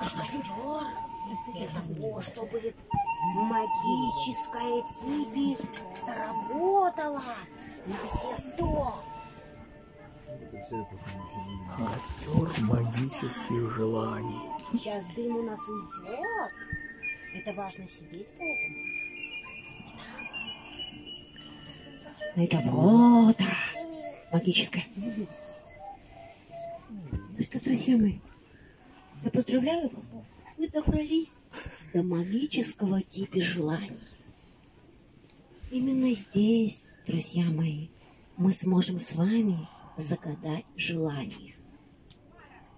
наш костер для того, чтобы магическая цепь сработала на все 100. Костер магических желаний. Сейчас дым у нас уйдет. Это важно сидеть поэтому. Это вот магическое. Ну что, друзья мои, я поздравляю вас. Вы добрались до магического типа желаний. Именно здесь, друзья мои, мы сможем с вами загадать желание.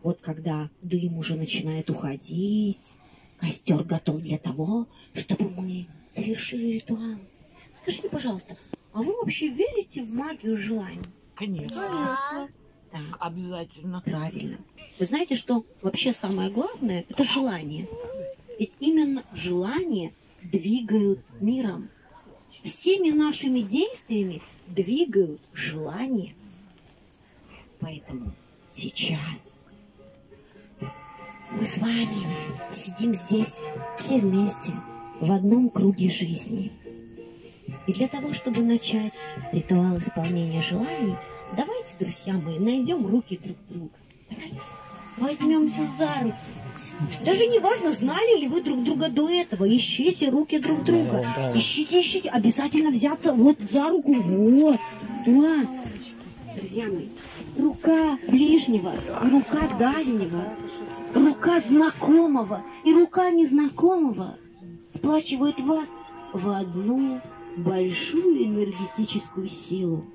Вот когда дым уже начинает уходить, костер готов для того, чтобы мы совершили ритуал. Скажите, пожалуйста, а вы вообще верите в магию желаний? Конечно. Так, Обязательно. правильно. Вы знаете, что вообще самое главное – это желание. Ведь именно желания двигают миром. Всеми нашими действиями двигают желания. Поэтому сейчас мы с вами сидим здесь все вместе в одном круге жизни. И для того, чтобы начать ритуал исполнения желаний, давайте, друзья мои, найдем руки друг друга. Давайте возьмемся за руки. Даже не важно, знали ли вы друг друга до этого. Ищите руки друг друга. Ищите, ищите. Обязательно взяться вот за руку. Вот. Вот. Друзья мои, рука ближнего, рука дальнего, рука знакомого и рука незнакомого сплачивают вас в одну большую энергетическую силу.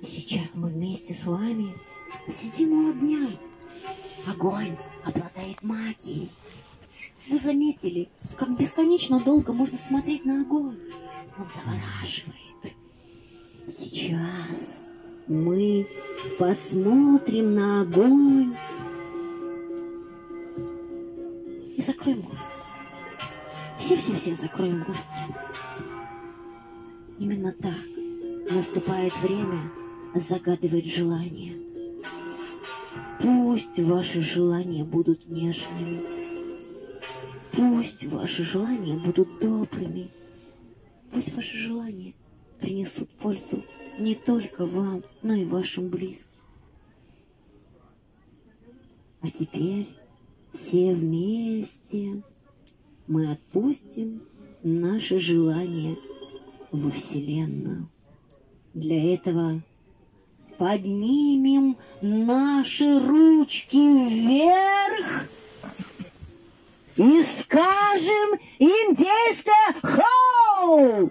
И сейчас мы вместе с вами сидим у огня. Огонь обладает магией. Вы заметили, как бесконечно долго можно смотреть на огонь? Он завораживает. Сейчас мы посмотрим на огонь и закроем глаз. Все закроем глаз. Именно так наступает время загадывать желания. Пусть ваши желания будут нежными. Пусть ваши желания будут добрыми. Пусть ваши желания принесут пользу не только вам, но и вашим близким. А теперь все вместе мы отпустим наши желания во Вселенную. Для этого поднимем наши ручки вверх и скажем индейское «Хоу!».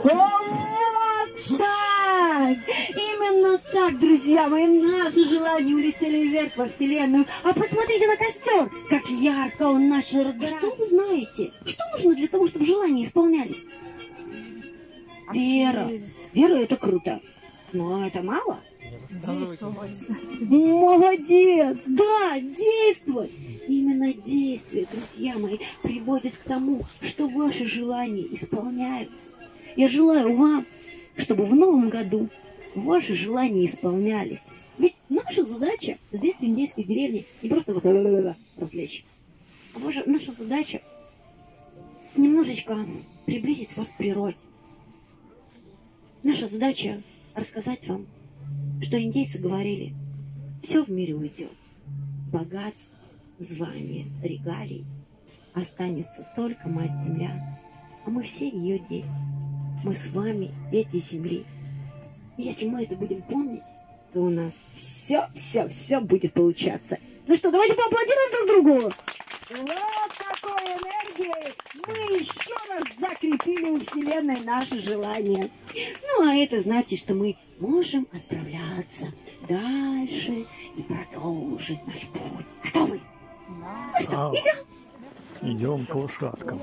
Вот так! Именно так, друзья мои, наши желания улетели вверх во Вселенную. А посмотрите на костер, как ярко он начал разгораться. Что вы знаете? Что нужно для того, чтобы желания исполнялись? Вера. Вера — это круто. Но это мало. Действовать. Молодец! Да, действовать! Именно действие, друзья мои, приводит к тому, что ваши желания исполняются. Я желаю вам, чтобы в новом году ваши желания исполнялись. Ведь наша задача здесь, в индейской деревне, не просто вот развлечь. Наша задача немножечко приблизить вас к природе. Наша задача рассказать вам, что индейцы говорили: все в мире уйдет. Богатство, звание, регалии. Останется только Мать-Земля. А мы все ее дети. Мы с вами дети Земли. И если мы это будем помнить, то у нас все будет получаться. Ну что, давайте поаплодируем друг другу. Вот такой энергией мы еще раз закрепили у Вселенной наши желания. Ну, а это значит, что мы можем отправляться дальше и продолжить наш путь. Готовы? Ну что, идем? Идем к лошадкам.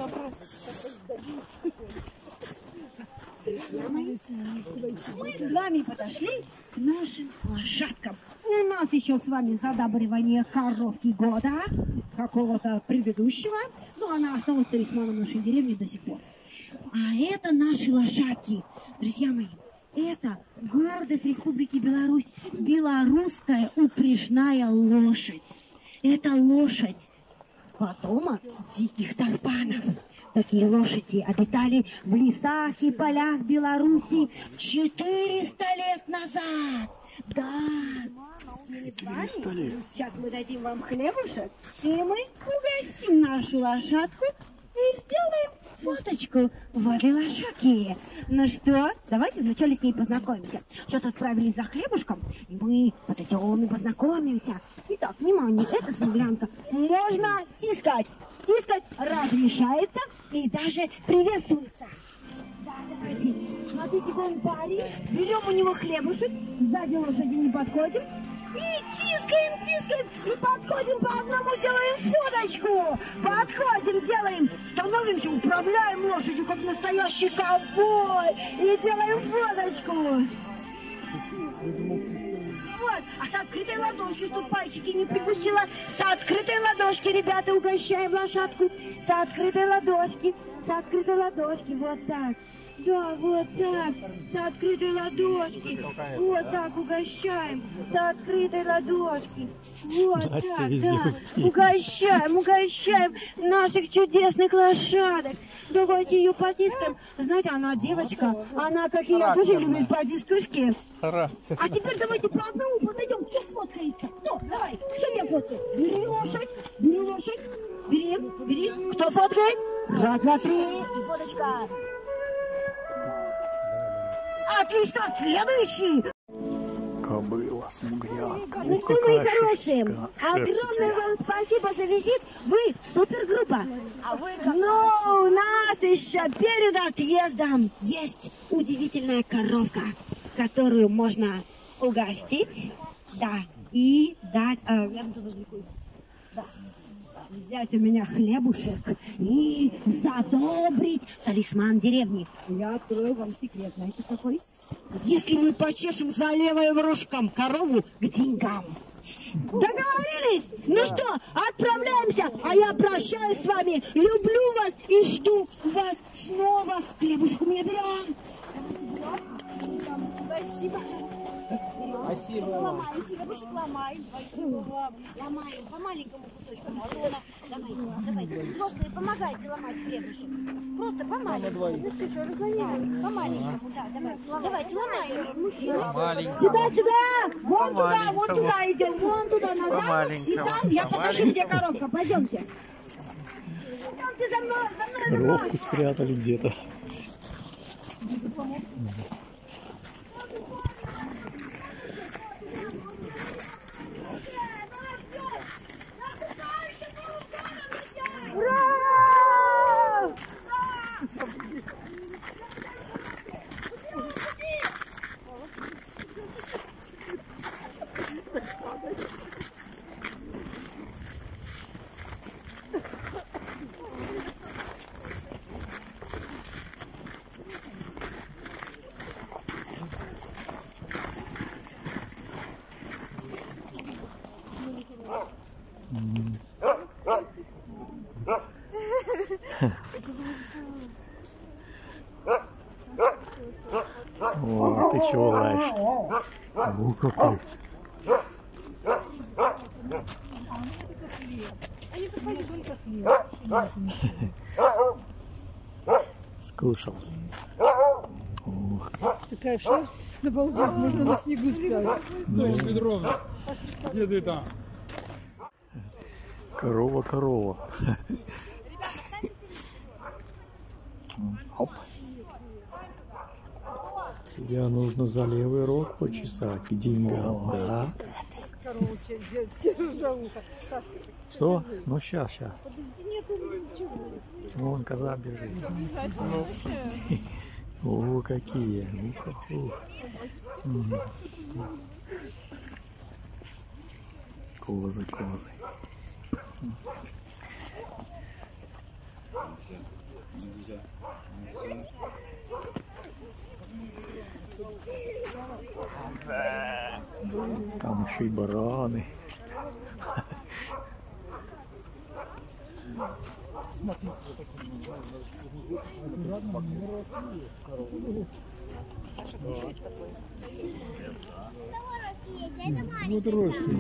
Мы с вами подошли к нашим лошадкам. У нас еще с вами задабривание коровки года, какого-то предыдущего, но она осталась талисманом нашей деревни до сих пор. А это наши лошадки. Друзья мои, это гордость Республики Беларусь, белорусская упряжная лошадь. Это лошадь потомок диких тарпанов. Такие лошади обитали в лесах и полях Беларуси 400 лет назад. Да. 400 лет. Сейчас мы дадим вам хлебушек, и мы угостим нашу лошадку и сделаем фоточку в этой лошадке. Ну что, давайте вначале с ней познакомимся. Сейчас отправились за хлебушком, и мы подойдем и познакомимся. Итак, внимание, это смуглянка. Можно тискать. Тискать разрешается и даже приветствуется. Да, давайте. Смотрите, вон парень. Берем у него хлебушек, сзади лошади не подходим. И тискаем, и подходим по одному, делаем фоточку. Подходим, делаем, становимся, управляем лошадью, как настоящий ковбой. И делаем фоточку. Вот, а с открытой ладошки, чтобы пальчики не прикусила. С открытой ладошки, ребята, угощаем лошадку. С открытой ладошки, вот так. Да, вот так, с открытой ладошки. Вот так угощаем, с открытой ладошки. Вот Настя так, везде да. успеет. Угощаем наших чудесных лошадок. Давайте ее потискаем. Знаете, она девочка, она, как и я, тоже любит по дискушке. А теперь давайте по одному подойдем, кто фоткается. Кто? Давай, кто меня фоткает? Бери лошадь, бери. Кто фоткает? Раз, два, три, и фоточка. Отлично, следующий. Кобыла, смуглянка. Ну что, мои хорошие, огромное вам спасибо за визит. Вы супергруппа. Но у нас еще перед отъездом есть удивительная коровка, которую можно угостить, да, и дать... взять у меня хлебушек и задобрить талисман деревни. Я открою вам секрет. Знаете какой? Если мы почешем за левым рожком корову к деньгам. Договорились? Ну что, отправляемся, а я прощаюсь с вами. Люблю вас и жду вас снова. Хлебушек у меня берем. Спасибо. Спасибо. Ломаем, хлебушек ломаем. Спасибо вам. Ломаем по маленькому кусочку батона. Давай. Взрослые, помогайте ломать хлебушек. Просто по маленькому. По маленькому, да, давай. Давайте ломаем, мужчина. Сюда. Вон туда идем. Вон туда назад. И там я покажу, где коровка. Пойдемте. Пойдемте за мной. Коровку спрятали где-то. О, ты чего лаешь? О, какой. Скушал. Ох. Такая шерсть, обалдеть, можно на снегу спать. Где ты там? Корова. Оп. Тебя нужно за левый рог почесать к деньгам, да? Что? Ну сейчас. Вон коза бежит. О, какие. Козы. Там еще и бараны. Вот рожки.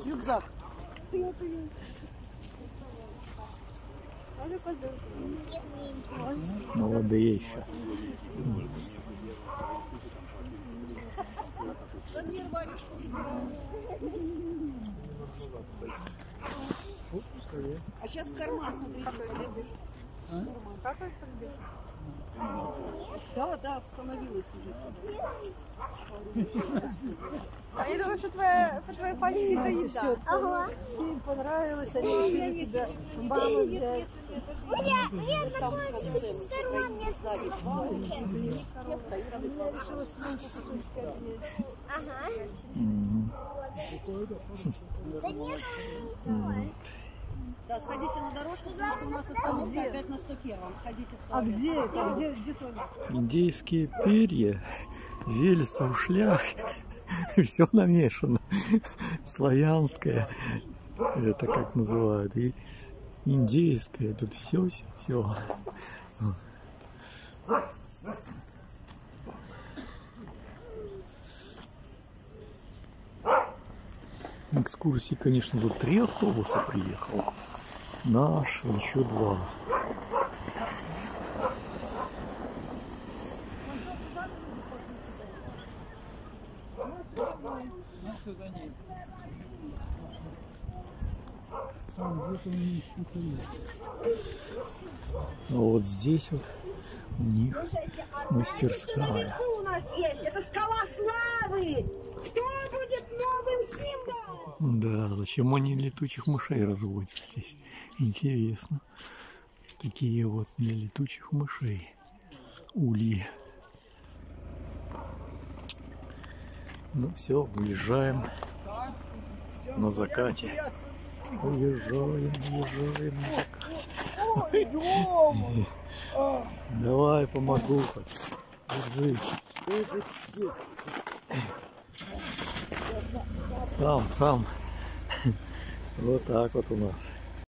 Рюкзак. Молодые еще. А сейчас в карман, смотрите, полезешь. Как это? Да, остановилась уже. Я думаю, что твоя пачка стоит. Все, Ага. им понравилось, они решили тебя маму взять. Нет, такой карман мне Ага. Да нет, Да, сходите на дорожку, потому что у нас останутся опять на 101-м. Сходите в А туалет. где это? Где туалет? Индейские перья, вельса в шлях. Все намешано. Славянское, это как называют, и индейское. Тут все. Экскурсии, конечно, тут 3 автобуса приехало. Наш, еще 2. Все за ней. Там где-то у них что-то есть. А вот здесь вот у них мастерская. Что у нас есть? Это скала славы! Кто будет новым символом? Да, зачем они летучих мышей разводят здесь? Интересно. Такие вот для летучих мышей ульи. Ну все, уезжаем на закате. Уезжаем на закате. Давай, помогу. Держи. Сам. Вот так вот у нас.